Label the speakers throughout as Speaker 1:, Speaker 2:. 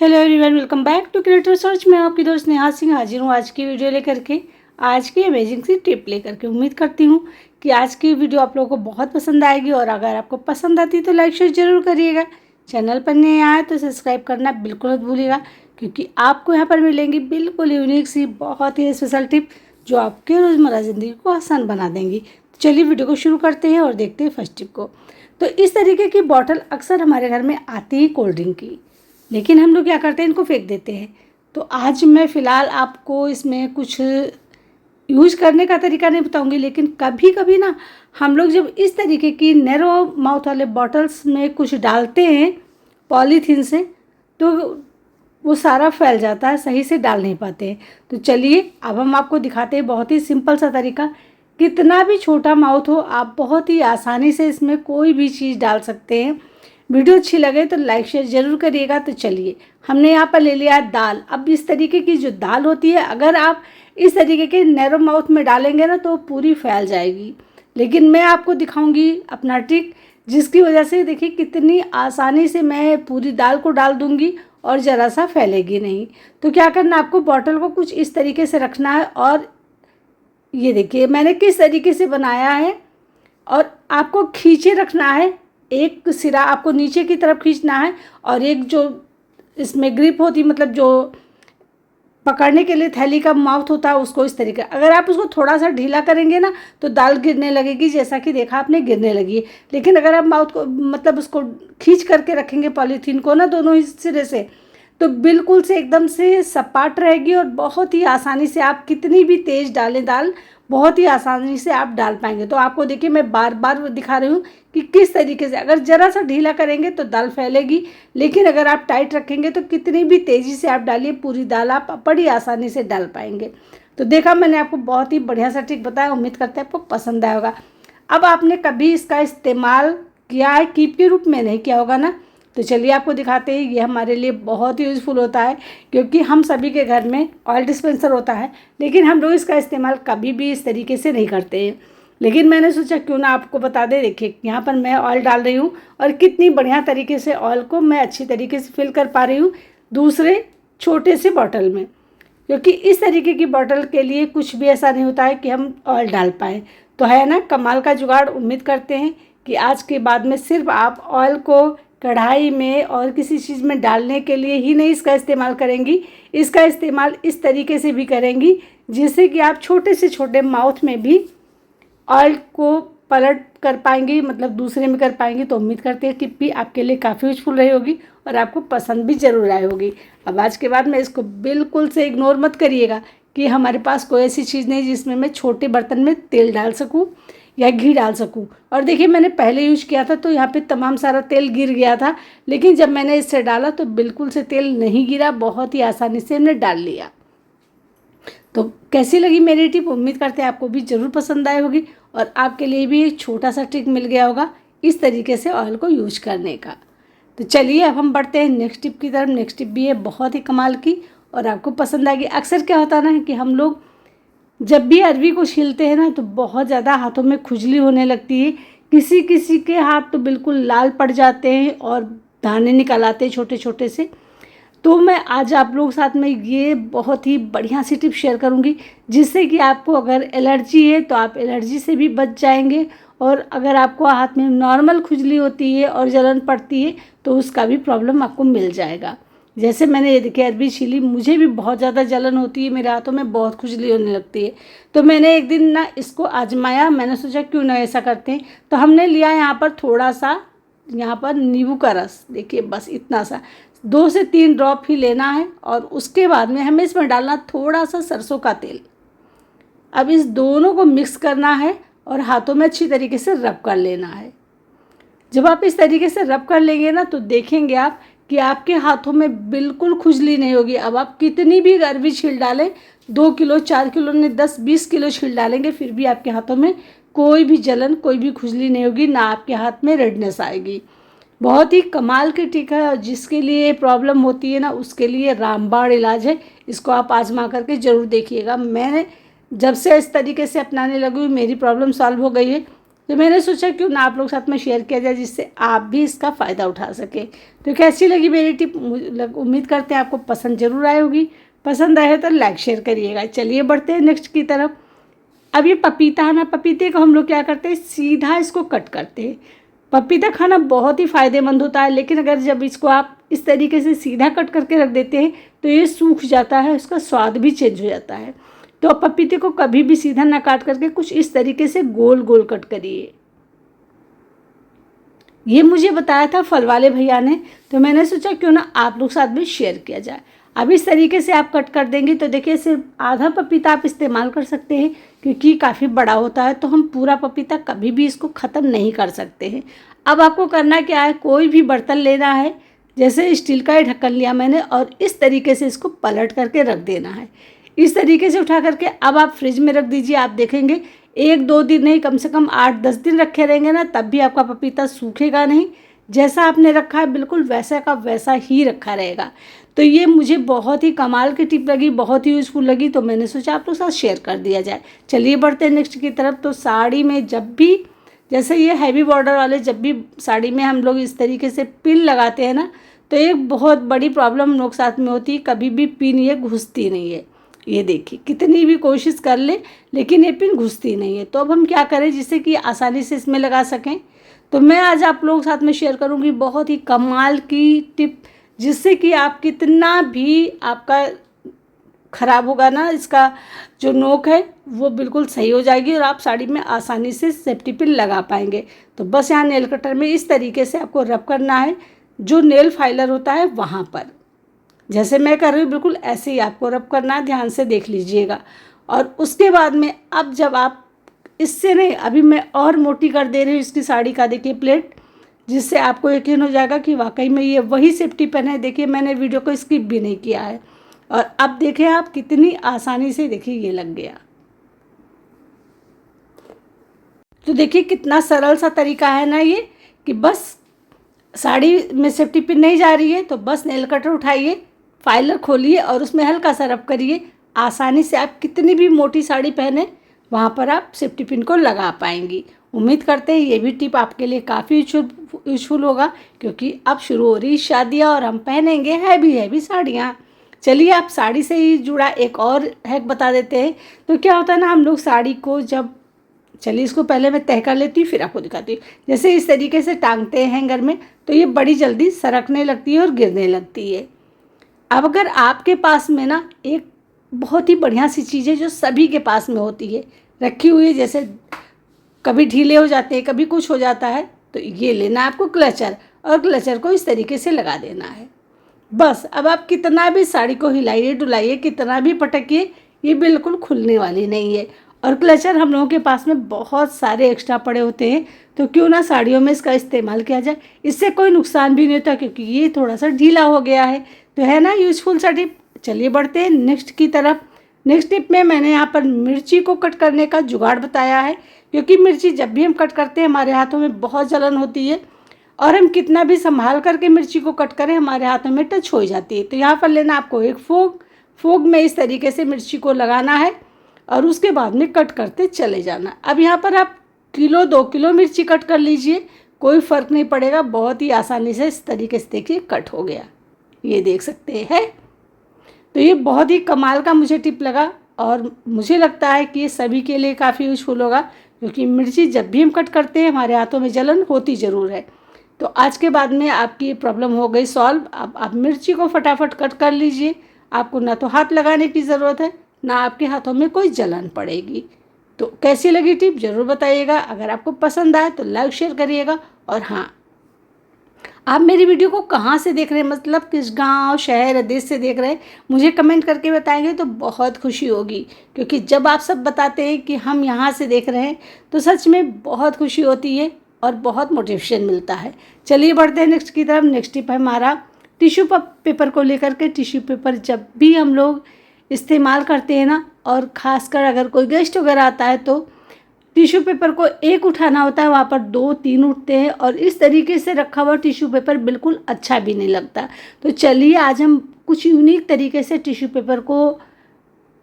Speaker 1: Hello everyone, welcome back to Creator Search. मैं आपकी दोस्त नेहा सिंह हाजिर हूँ आज की वीडियो लेकर के, आज की अमेजिंग सी टिप लेकर के। उम्मीद करती हूँ कि आज की वीडियो आप लोगों को बहुत पसंद आएगी और अगर आपको पसंद आती है तो लाइक शेयर जरूर करिएगा। चैनल पर नए आए तो सब्सक्राइब करना बिल्कुल मत भूलिएगा, क्योंकि आपको यहाँ पर मिलेंगी बिल्कुल यूनिक सी बहुत ही स्पेशल टिप जो आपके रोज़मर्रा ज़िंदगी को आसान बना देंगी। तो चलिए वीडियो को शुरू करते हैं और देखते हैं फर्स्ट टिप को। तो इस तरीके की बॉटल अक्सर हमारे घर में आती है कोल्ड ड्रिंक की, लेकिन हम लोग क्या करते हैं, इनको फेंक देते हैं। तो आज मैं फ़िलहाल आपको इसमें कुछ यूज करने का तरीका नहीं बताऊंगी, लेकिन कभी कभी ना हम लोग जब इस तरीके की नैरो माउथ वाले बॉटल्स में कुछ डालते हैं पॉलीथीन से, तो वो सारा फैल जाता है, सही से डाल नहीं पाते हैं। तो चलिए अब हम आपको दिखाते हैं बहुत ही सिंपल सा तरीका। कितना भी छोटा माउथ हो, आप बहुत ही आसानी से इसमें कोई भी चीज़ डाल सकते हैं। वीडियो अच्छी लगे तो लाइक शेयर ज़रूर करिएगा। तो चलिए, हमने यहाँ पर ले लिया दाल। अब इस तरीके की जो दाल होती है, अगर आप इस तरीके के नैरो माउथ में डालेंगे ना तो पूरी फैल जाएगी, लेकिन मैं आपको दिखाऊंगी अपना ट्रिक, जिसकी वजह से देखिए कितनी आसानी से मैं पूरी दाल को डाल दूंगी और ज़रा सा फैलेगी नहीं। तो क्या करना, आपको बॉटल को कुछ इस तरीके से रखना है और ये देखिए मैंने किस तरीके से बनाया है, और आपको खींचे रखना है। एक सिरा आपको नीचे की तरफ खींचना है और एक जो इसमें ग्रिप होती, मतलब जो पकड़ने के लिए थैली का माउथ होता है, उसको इस तरीके, अगर आप उसको थोड़ा सा ढीला करेंगे ना तो दाल गिरने लगेगी, जैसा कि देखा आपने गिरने लगी। लेकिन अगर आप माउथ को मतलब उसको खींच करके रखेंगे पॉलीथीन को ना दोनों ही सिरे से, तो बिल्कुल से एकदम से सपाट रहेगी और बहुत ही आसानी से आप कितनी भी तेज़ डालें दाल, बहुत ही आसानी से आप डाल पाएंगे। तो आपको देखिए मैं बार बार दिखा रही हूँ कि किस तरीके से, अगर ज़रा सा ढीला करेंगे तो दाल फैलेगी, लेकिन अगर आप टाइट रखेंगे तो कितनी भी तेज़ी से आप डालिए पूरी दाल आप बड़ी आसानी से डाल पाएंगे। तो देखा मैंने आपको बहुत ही बढ़िया सा ट्रिक बताया, उम्मीद करते हैं आपको पसंद आया होगा। अब आपने कभी इसका इस्तेमाल किया है, कीप के रूप में नहीं किया होगा ना, तो चलिए आपको दिखाते हैं। ये हमारे लिए बहुत ही यूज़फुल होता है, क्योंकि हम सभी के घर में ऑयल डिस्पेंसर होता है, लेकिन हम लोग इसका इस्तेमाल कभी भी इस तरीके से नहीं करते हैं। लेकिन मैंने सोचा क्यों ना आपको बता दे। देखिए यहाँ पर मैं ऑयल डाल रही हूँ और कितनी बढ़िया तरीके से ऑयल को मैं अच्छी तरीके से फिल कर पा रही हूँ दूसरे छोटे से बॉटल में, क्योंकि इस तरीके की बॉटल के लिए कुछ भी ऐसा नहीं होता है कि हम ऑयल डाल पाएँ। तो है ना कमाल का जुगाड़। उम्मीद करते हैं कि आज के बाद में सिर्फ आप ऑयल को कढ़ाई में और किसी चीज़ में डालने के लिए ही नहीं इसका इस्तेमाल करेंगी, इसका इस्तेमाल इस तरीके से भी करेंगी जिससे कि आप छोटे से छोटे माउथ में भी ऑयल को पलट कर पाएंगी, मतलब दूसरे में कर पाएंगी। तो उम्मीद करते हैं टिप भी आपके लिए काफ़ी यूजफुल रही होगी और आपको पसंद भी ज़रूर आई होगी। अब आज के बाद में इसको बिल्कुल से इग्नोर मत करिएगा कि हमारे पास कोई ऐसी चीज़ नहीं जिसमें मैं छोटे बर्तन में तेल डाल सकूं या घी डाल सकूं। और देखिए मैंने पहले यूज किया था तो यहाँ पे तमाम सारा तेल गिर गया था, लेकिन जब मैंने इससे डाला तो बिल्कुल से तेल नहीं गिरा, बहुत ही आसानी से हमने डाल लिया। तो कैसी लगी मेरी टिप, उम्मीद करते हैं आपको भी ज़रूर पसंद आई होगी और आपके लिए भी एक छोटा सा ट्रिक मिल गया होगा इस तरीके से ऑयल को यूज करने का। तो चलिए अब हम बढ़ते हैं नेक्स्ट टिप की तरफ। नेक्स्ट टिप भी है बहुत ही कमाल की और आपको पसंद आएगी। अक्सर क्या होता है ना कि हम लोग जब भी अरवी को छीलते हैं ना तो बहुत ज़्यादा हाथों में खुजली होने लगती है, किसी किसी के हाथ तो बिल्कुल लाल पड़ जाते हैं और दाने निकल आते हैं छोटे छोटे से। तो मैं आज आप लोगों के साथ में ये बहुत ही बढ़िया सी टिप शेयर करूंगी, जिससे कि आपको अगर एलर्जी है तो आप एलर्जी से भी बच जाएंगे, और अगर आपको हाथ में नॉर्मल खुजली होती है और जलन पड़ती है तो उसका भी प्रॉब्लम आपको मिल जाएगा। जैसे मैंने ये देखिए अरबी छीली, मुझे भी बहुत ज़्यादा जलन होती है, मेरे हाथों में बहुत खुजली होने लगती है। तो मैंने एक दिन ना इसको आजमाया, मैंने सोचा क्यों ना ऐसा करते हैं। तो हमने लिया यहाँ पर थोड़ा सा, यहाँ पर नींबू का रस, देखिए बस इतना सा 2 से 3 ड्रॉप ही लेना है, और उसके बाद में हमें इसमें डालना थोड़ा सा सरसों का तेल। अब इस दोनों को मिक्स करना है और हाथों में अच्छी तरीके से रब कर लेना है। जब आप इस तरीके से रब कर लेंगे ना तो देखेंगे आप कि आपके हाथों में बिल्कुल खुजली नहीं होगी। अब आप कितनी भी अरवी छील डालें, 2 किलो 4 किलो नहीं 10-20 किलो छील डालेंगे, फिर भी आपके हाथों में कोई भी जलन कोई भी खुजली नहीं होगी, ना आपके हाथ में रेडनेस आएगी। बहुत ही कमाल की टिक है, और जिसके लिए प्रॉब्लम होती है ना उसके लिए रामबाण इलाज है। इसको आप आजमा करके ज़रूर देखिएगा। मैंने जब से इस तरीके से अपनाने लगी हूँ मेरी प्रॉब्लम सॉल्व हो गई है। तो मैंने सोचा क्यों ना आप लोग साथ में शेयर किया जाए, जिससे आप भी इसका फ़ायदा उठा सके। तो कैसी लगी मेरी टिप, उम्मीद करते हैं आपको पसंद ज़रूर आई होगी। पसंद आए तो लाइक शेयर करिएगा। चलिए बढ़ते हैं नेक्स्ट की तरफ। अब ये पपीता है ना, पपीते को हम लोग क्या करते हैं, सीधा इसको कट करते हैं। पपीता खाना बहुत ही फ़ायदेमंद होता है, लेकिन अगर जब इसको आप इस तरीके से सीधा कट करके रख देते हैं तो ये सूख जाता है, उसका स्वाद भी चेंज हो जाता है। तो आप पपीते को कभी भी सीधा ना काट करके कुछ इस तरीके से गोल गोल कट करिए। ये मुझे बताया था फल वाले भैया ने, तो मैंने सोचा क्यों ना आप लोग साथ में शेयर किया जाए। अब इस तरीके से आप कट कर देंगे तो देखिए सिर्फ आधा पपीता आप इस्तेमाल कर सकते हैं, क्योंकि काफ़ी बड़ा होता है तो हम पूरा पपीता कभी भी इसको ख़त्म नहीं कर सकते हैं। अब आपको करना क्या है, कोई भी बर्तन लेना है, जैसे स्टील का ही ढक्कन लिया मैंने, और इस तरीके से इसको पलट करके रख देना है। इस तरीके से उठा करके अब आप फ्रिज में रख दीजिए। आप देखेंगे 1-2 दिन नहीं, कम से कम 8-10 दिन रखे रहेंगे ना, तब भी आपका पपीता सूखेगा नहीं। जैसा आपने रखा है बिल्कुल वैसा का वैसा ही रखा रहेगा। तो ये मुझे बहुत ही कमाल की टिप लगी, बहुत ही यूज़फुल लगी, तो मैंने सोचा आप लोग साथ शेयर कर दिया जाए। चलिए बढ़ते हैं नेक्स्ट की तरफ। तो साड़ी में जब भी, जैसे ये हैवी बॉर्डर वाले, जब भी साड़ी में हम लोग इस तरीके से पिन लगाते हैं ना, तो एक बहुत बड़ी प्रॉब्लम हम लोग साथ में होती है, कभी भी पिन ये घुसती नहीं है। ये देखिए कितनी भी कोशिश कर ले लेकिन ये पिन घुसती नहीं है। तो अब हम क्या करें जिससे कि आसानी से इसमें लगा सकें, तो मैं आज आप लोगों के साथ में शेयर करूंगी बहुत ही कमाल की टिप, जिससे कि आप कितना भी आपका ख़राब होगा ना, इसका जो नोक है वो बिल्कुल सही हो जाएगी और आप साड़ी में आसानी से सेफ्टी पिन लगा पाएंगे। तो बस यहाँ नेल कटर में इस तरीके से आपको रब करना है, जो नेल फाइलर होता है वहाँ पर, जैसे मैं कर रही हूँ बिल्कुल ऐसे ही आपको रब करना है, ध्यान से देख लीजिएगा। और उसके बाद में अब जब आप इससे नहीं, अभी मैं और मोटी कर दे रही हूँ इसकी साड़ी का, देखिए प्लेट, जिससे आपको यकीन हो जाएगा कि वाकई में ये वही सेफ्टी पिन है। देखिए मैंने वीडियो को स्किप भी नहीं किया है। और अब देखें आप कितनी आसानी से, देखिए ये लग गया। तो देखिए कितना सरल सा तरीका है ना ये, कि बस साड़ी में सेफ्टी पिन नहीं जा रही है तो बस नेल कटर उठाइए, फाइलर खोलिए और उसमें हल्का सा रब करिए। आसानी से आप कितनी भी मोटी साड़ी पहने वहाँ पर आप सेफ्टी पिन को लगा पाएंगी। उम्मीद करते हैं ये भी टिप आपके लिए काफ़ी यूजफुल होगा, क्योंकि अब शुरू हो रही शादियाँ और हम पहनेंगे हैवी साड़ियाँ। चलिए आप साड़ी से ही जुड़ा एक और हैक बता देते हैं। तो क्या होता है ना, हम लोग साड़ी को जब, चलिए इसको पहले मैं तह कर लेती हूँ फिर आपको दिखाती हूँ। जैसे इस तरीके से टांगते हैं हैंगर में तो ये बड़ी जल्दी सरकने लगती है और गिरने लगती है। अब अगर आपके पास में ना एक बहुत ही बढ़िया सी चीज़ है जो सभी के पास में होती है, रखी हुई है, जैसे कभी ढीले हो जाते हैं कभी कुछ हो जाता है, तो ये लेना है आपको क्लचर, और क्लचर को इस तरीके से लगा देना है। बस अब आप कितना भी साड़ी को हिलाइए डुलाइए, कितना भी पटकिए, ये बिल्कुल खुलने वाली नहीं है। और क्लचर हम लोगों के पास में बहुत सारे एक्स्ट्रा पड़े होते हैं, तो क्यों ना साड़ियों में इसका इस्तेमाल किया जाए। इससे कोई नुकसान भी नहीं होता, क्योंकि ये थोड़ा सा ढीला हो गया है। तो है ना यूजफुल सा टिप। चलिए बढ़ते हैं नेक्स्ट की तरफ। नेक्स्ट टिप में मैंने यहाँ पर मिर्ची को कट करने का जुगाड़ बताया है, क्योंकि मिर्ची जब भी हम कट करते हैं हमारे हाथों में बहुत जलन होती है, और हम कितना भी संभाल करके मिर्ची को कट करें हमारे हाथों में टच हो जाती है। तो यहाँ पर लेना आपको एक फोग में इस तरीके से मिर्ची को लगाना है और उसके बाद में कट करते चले जाना। अब यहाँ पर आप 1-2 किलो मिर्ची कट कर लीजिए, कोई फ़र्क नहीं पड़ेगा, बहुत ही आसानी से इस तरीके से देखिए कट हो गया, ये देख सकते हैं। तो ये बहुत ही कमाल का मुझे टिप लगा और मुझे लगता है कि ये सभी के लिए काफ़ी यूजफुल होगा, क्योंकि मिर्ची जब भी हम कट करते हैं हमारे हाथों में जलन होती ज़रूर है। तो आज के बाद में आपकी ये प्रॉब्लम हो गई सॉल्व। अब आप मिर्ची को फटाफट कट कर लीजिए, आपको ना तो हाथ लगाने की ज़रूरत है ना आपके हाथों में कोई जलन पड़ेगी। तो कैसी लगी टिप ज़रूर बताइएगा। अगर आपको पसंद आए तो लाइक शेयर करिएगा। और हाँ, आप मेरी वीडियो को कहाँ से देख रहे हैं, मतलब किस गांव शहर देश से देख रहे हैं, मुझे कमेंट करके बताएंगे तो बहुत खुशी होगी। क्योंकि जब आप सब बताते हैं कि हम यहाँ से देख रहे हैं तो सच में बहुत खुशी होती है और बहुत मोटिवेशन मिलता है। चलिए बढ़ते हैं नेक्स्ट की तरफ। नेक्स्ट टिप है हमारा टिश्यू पेपर को लेकर के। टिश्यू पेपर जब भी हम लोग इस्तेमाल करते हैं ना, और ख़ासकर अगर कोई गेस्ट वगैरह आता है तो टिश्यू पेपर को एक उठाना होता है, वहाँ पर 2-3 उठते हैं, और इस तरीके से रखा हुआ टिश्यू पेपर बिल्कुल अच्छा भी नहीं लगता। तो चलिए आज हम कुछ यूनिक तरीके से टिश्यू पेपर को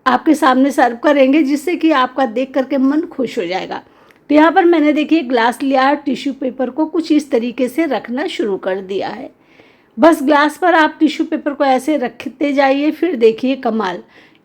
Speaker 1: आपके सामने सर्व करेंगे, जिससे कि आपका देख करके मन खुश हो जाएगा। तो यहाँ पर मैंने देखिए ग्लास लिया, टिश्यू पेपर को कुछ इस तरीके से रखना शुरू कर दिया है। बस ग्लास पर आप टिश्यू पेपर को ऐसे रखते जाइए, फिर देखिए कमाल,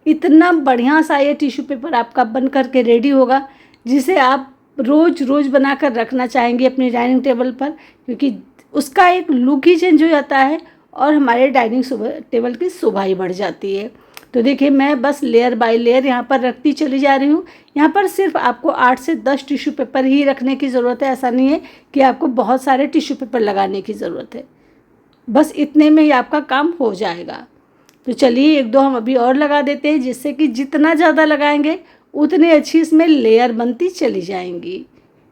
Speaker 1: इतना बढ़िया सा ये टिश्यू पेपर आपका बन करके रेडी होगा, जिसे आप रोज़ रोज़ बनाकर रखना चाहेंगे अपनी डाइनिंग टेबल पर, क्योंकि उसका एक लुक ही चेंज हो जाता है और हमारे डाइनिंग टेबल की शोभा ही बढ़ जाती है। तो देखिए मैं बस लेयर बाय लेयर यहाँ पर रखती चली जा रही हूँ। यहाँ पर सिर्फ आपको 8 से 10 टिश्यू पेपर ही रखने की ज़रूरत है, ऐसा नहीं है कि आपको बहुत सारे टिश्यू पेपर लगाने की ज़रूरत है, बस इतने में ही आपका काम हो जाएगा। तो चलिए एक दो हम अभी और लगा देते हैं, जिससे कि जितना ज़्यादा लगाएंगे उतनी अच्छी इसमें लेयर बनती चली जाएंगी।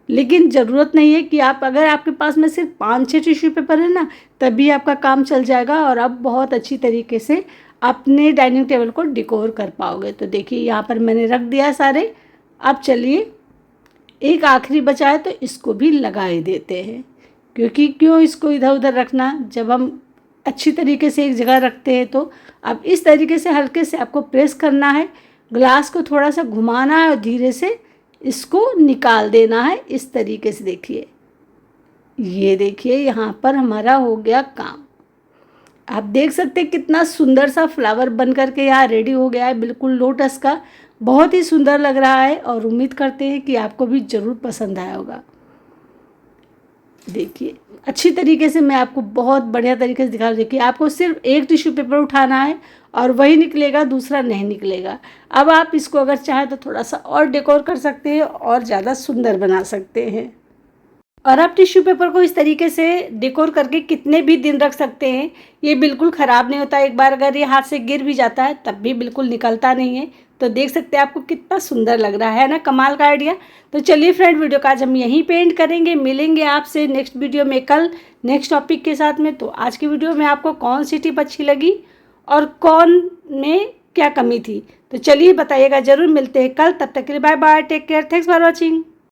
Speaker 1: लेकिन ज़रूरत नहीं है कि आप, अगर आपके पास में सिर्फ 5-6 टिश्यू पेपर है ना, तभी आपका काम चल जाएगा और आप बहुत अच्छी तरीके से अपने डाइनिंग टेबल को डेकोर कर पाओगे। तो देखिए यहाँ पर मैंने रख दिया सारे। अब चलिए एक आखिरी बचा है, तो इसको भी लगा ही देते हैं, क्योंकि क्यों इसको इधर उधर रखना, जब हम अच्छी तरीके से एक जगह रखते हैं। तो अब इस तरीके से हल्के से आपको प्रेस करना है, ग्लास को थोड़ा सा घुमाना है और धीरे से इसको निकाल देना है इस तरीके से। देखिए ये देखिए यहाँ पर हमारा हो गया काम। आप देख सकते हैं कितना सुंदर सा फ्लावर बन करके यहाँ रेडी हो गया है, बिल्कुल लोटस का, बहुत ही सुंदर लग रहा है और उम्मीद करते हैं कि आपको भी ज़रूर पसंद आया होगा। देखिए अच्छी तरीके से मैं आपको बहुत बढ़िया तरीके से दिखा रही हूँ। देखिए आपको सिर्फ एक टिश्यू पेपर उठाना है और वही निकलेगा, दूसरा नहीं निकलेगा। अब आप इसको अगर चाहें तो थोड़ा सा और डेकोर कर सकते हैं और ज़्यादा सुंदर बना सकते हैं। और आप टिश्यू पेपर को इस तरीके से डेकोर करके कितने भी दिन रख सकते हैं, ये बिल्कुल ख़राब नहीं होता। एक बार अगर ये हाथ से गिर भी जाता है तब भी बिल्कुल निकलता नहीं है। तो देख सकते हैं आपको कितना सुंदर लग रहा है ना, कमाल का आइडिया। तो चलिए फ्रेंड, वीडियो का आज हम यहीं पे एंड करेंगे। मिलेंगे आपसे नेक्स्ट वीडियो में कल नेक्स्ट टॉपिक के साथ में। तो आज की वीडियो में आपको कौन सी टिप अच्छी लगी और कौन में क्या कमी थी, तो चलिए बताइएगा ज़रूर। मिलते हैं कल, तब तक के लिए bye bye, take care, thanks for watching.